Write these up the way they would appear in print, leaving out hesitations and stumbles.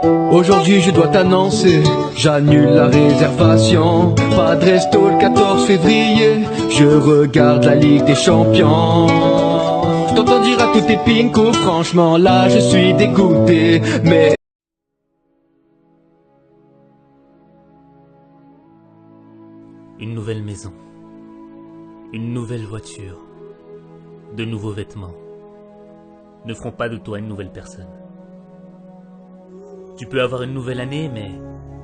Aujourd'hui je dois t'annoncer, j'annule la réservation. Pas de resto le 14 février, je regarde la Ligue des Champions. Je t'entends dire à tous tes pincos, franchement là je suis dégoûté. Mais une nouvelle maison, une nouvelle voiture, de nouveaux vêtements ne feront pas de toi une nouvelle personne. Tu peux avoir une nouvelle année, mais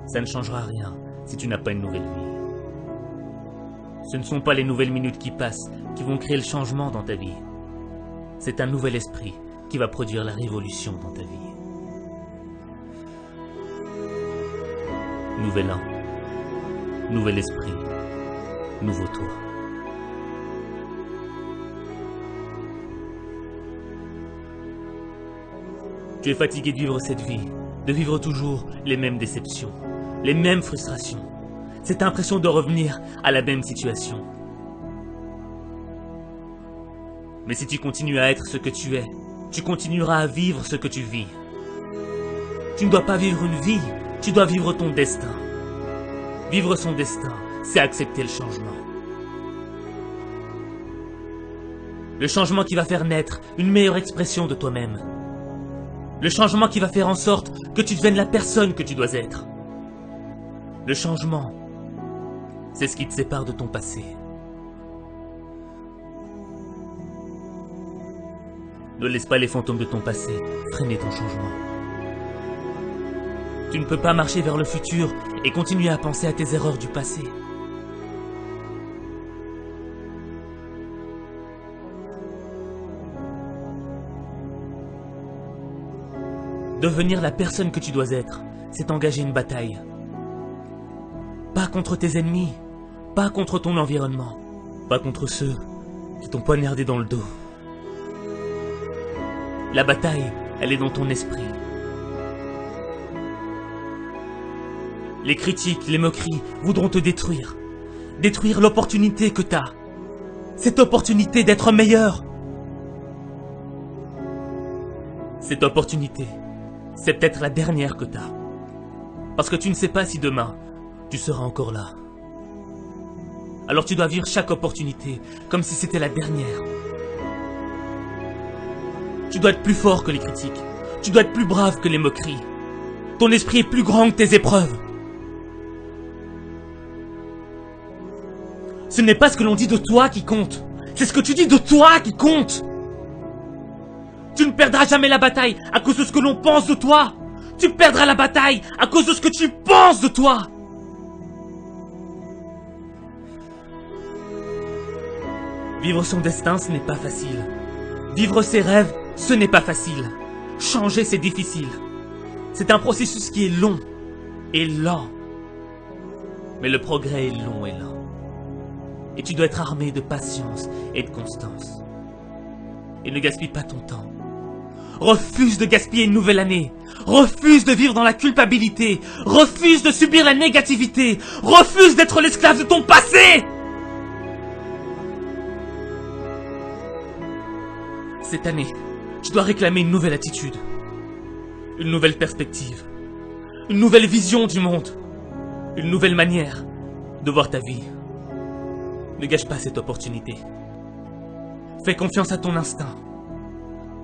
ça ne changera rien si tu n'as pas une nouvelle vie. Ce ne sont pas les nouvelles minutes qui passent qui vont créer le changement dans ta vie. C'est un nouvel esprit qui va produire la révolution dans ta vie. Nouvel an, nouvel esprit, nouveau toi. Tu es fatigué de vivre cette vie, de vivre toujours les mêmes déceptions, les mêmes frustrations, cette impression de revenir à la même situation. Mais si tu continues à être ce que tu es, tu continueras à vivre ce que tu vis. Tu ne dois pas vivre une vie, tu dois vivre ton destin. Vivre son destin, c'est accepter le changement. Le changement qui va faire naître une meilleure expression de toi-même. Le changement qui va faire en sorte que tu deviennes la personne que tu dois être. Le changement, c'est ce qui te sépare de ton passé. Ne laisse pas les fantômes de ton passé freiner ton changement. Tu ne peux pas marcher vers le futur et continuer à penser à tes erreurs du passé. Devenir la personne que tu dois être, c'est engager une bataille. Pas contre tes ennemis, pas contre ton environnement, pas contre ceux qui t'ont poignardé dans le dos. La bataille, elle est dans ton esprit. Les critiques, les moqueries voudront te détruire. Détruire l'opportunité que t'as. Cette opportunité d'être meilleur. Cette opportunité, c'est peut-être la dernière que t'as. Parce que tu ne sais pas si demain, tu seras encore là. Alors tu dois vivre chaque opportunité comme si c'était la dernière. Tu dois être plus fort que les critiques. Tu dois être plus brave que les moqueries. Ton esprit est plus grand que tes épreuves. Ce n'est pas ce que l'on dit de toi qui compte. C'est ce que tu dis de toi qui compte. Tu ne perdras jamais la bataille à cause de ce que l'on pense de toi. Tu perdras la bataille à cause de ce que tu penses de toi. Vivre son destin, ce n'est pas facile. Vivre ses rêves, ce n'est pas facile. Changer, c'est difficile. C'est un processus qui est long et lent. Mais le progrès est long et lent. Et tu dois être armé de patience et de constance. Et ne gaspille pas ton temps. Refuse de gaspiller une nouvelle année. Refuse de vivre dans la culpabilité. Refuse de subir la négativité. Refuse d'être l'esclave de ton passé. Cette année, tu dois réclamer une nouvelle attitude. Une nouvelle perspective. Une nouvelle vision du monde. Une nouvelle manière de voir ta vie. Ne gâche pas cette opportunité. Fais confiance à ton instinct.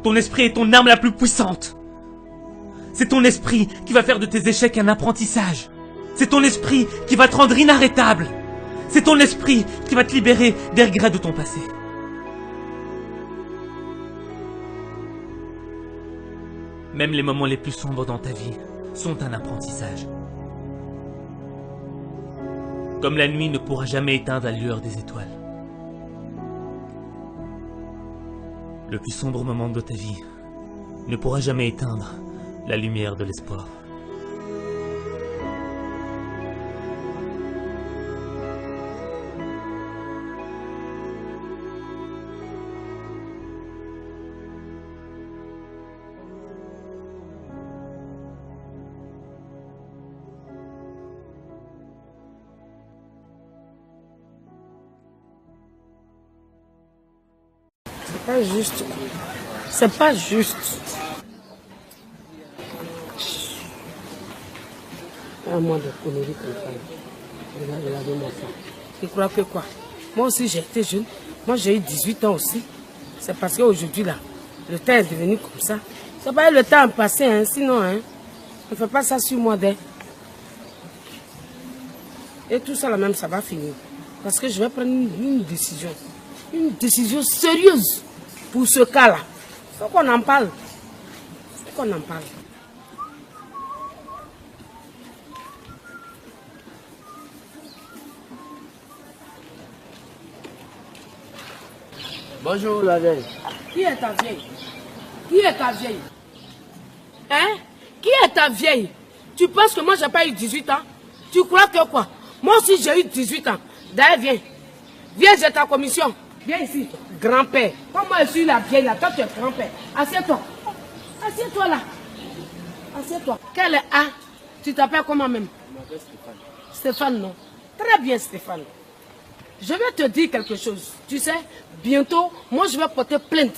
Ton esprit est ton arme la plus puissante. C'est ton esprit qui va faire de tes échecs un apprentissage. C'est ton esprit qui va te rendre inarrêtable. C'est ton esprit qui va te libérer des regrets de ton passé. Même les moments les plus sombres dans ta vie sont un apprentissage. Comme la nuit ne pourra jamais éteindre la lueur des étoiles. Le plus sombre moment de ta vie ne pourra jamais éteindre la lumière de l'espoir. C'est pas juste. C'est pas juste. Un mois de conneries comme ça. Regardez-moi ça. Tu crois que quoi? Moi aussi j'ai été jeune. Moi j'ai eu 18 ans aussi. C'est parce qu'aujourd'hui là, le temps est devenu comme ça. C'est pas le temps passé, hein, sinon, hein. Ne fais pas ça sur moi, dès. Et tout ça là même, ça va finir. Parce que je vais prendre une décision. Une décision sérieuse pour ce cas-là. Faut qu'on en parle. Faut qu'on en parle. Bonjour la vieille. Qui est ta vieille? Qui est ta vieille? Hein? Qui est ta vieille? Tu penses que moi j'ai pas eu 18 ans? Tu crois que quoi? Moi aussi j'ai eu 18 ans. D'ailleurs viens. Viens, j'ai ta commission. Viens ici. Grand-père. Comme moi je suis la vieille là, toi tu es grand-père. Assieds-toi. Assieds-toi là. Assieds-toi. Quel est A? Tu t'appelles comment même? Je m'appelle Stéphane. Stéphane, non. Très bien Stéphane. Je vais te dire quelque chose. Tu sais, bientôt, moi je vais porter plainte.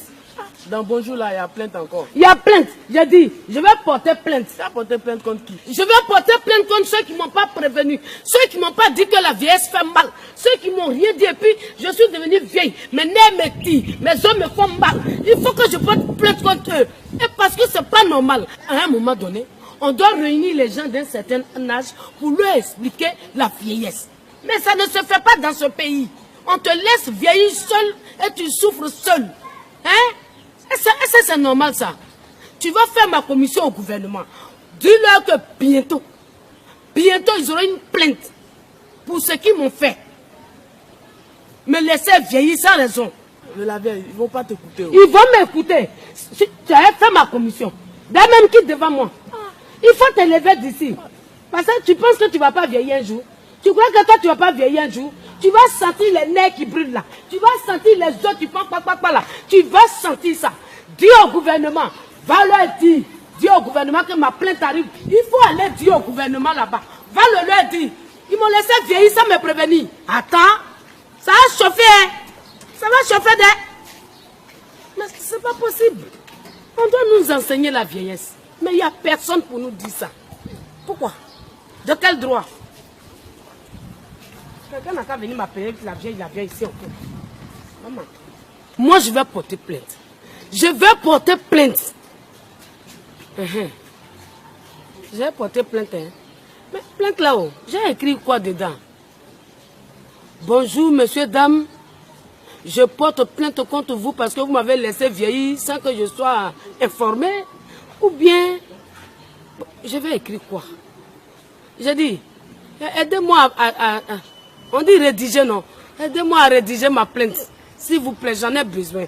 Dans Bonjour là, il y a plainte encore. Il y a plainte. J'ai dit, je vais porter plainte. Tu as porté plainte contre qui? Je vais porter plainte contre ceux qui ne m'ont pas prévenu. Ceux qui ne m'ont pas dit que la vieillesse fait mal. Ceux qui m'ont rien dit et puis je suis devenue vieille. Mes nerfs me tirent. Mes os me font mal. Il faut que je porte plainte contre eux. Et parce que c'est pas normal. À un moment donné, on doit réunir les gens d'un certain âge pour leur expliquer la vieillesse. Mais ça ne se fait pas dans ce pays. On te laisse vieillir seul et tu souffres seul. Hein? Est-ce que c'est normal ça? Tu vas faire ma commission au gouvernement. Dis-leur que bientôt ils auront une plainte pour ce qu'ils m'ont fait. Me laisser vieillir sans raison. Mais la vieille, ils ne vont pas t'écouter. Ils vont m'écouter. Si tu as fait ma commission. D'ailleurs même qui devant moi. Il faut te lever d'ici. Parce que tu penses que tu ne vas pas vieillir un jour. Tu crois que toi tu ne vas pas vieillir un jour. Tu vas sentir les nerfs qui brûlent là. Tu vas sentir les os qui font là. Tu vas sentir ça. Dis au gouvernement. Va leur dire. Dis au gouvernement que ma plainte arrive. Il faut aller dire au gouvernement là-bas. Va leur dire. Ils m'ont laissé vieillir sans me prévenir. Attends. Ça va chauffer. Hein? Ça va chauffer. Mais c'est pas possible. On doit nous enseigner la vieillesse. Mais il n'y a personne pour nous dire ça. Pourquoi? De quel droit? Quelqu'un n'a qu'à venir m'appeler la vieille ici encore. Maman. Moi, je vais porter plainte. Je vais porter plainte. Je vais porter plainte. Hein. Mais plainte là-haut, j'ai écrit quoi dedans? Bonjour, monsieur, dame. Je porte plainte contre vous parce que vous m'avez laissé vieillir sans que je sois informé. Ou bien, je vais écrire quoi? J'ai dit, aidez-moi à on dit rédiger, non? Aidez-moi à rédiger ma plainte. S'il vous plaît, j'en ai besoin.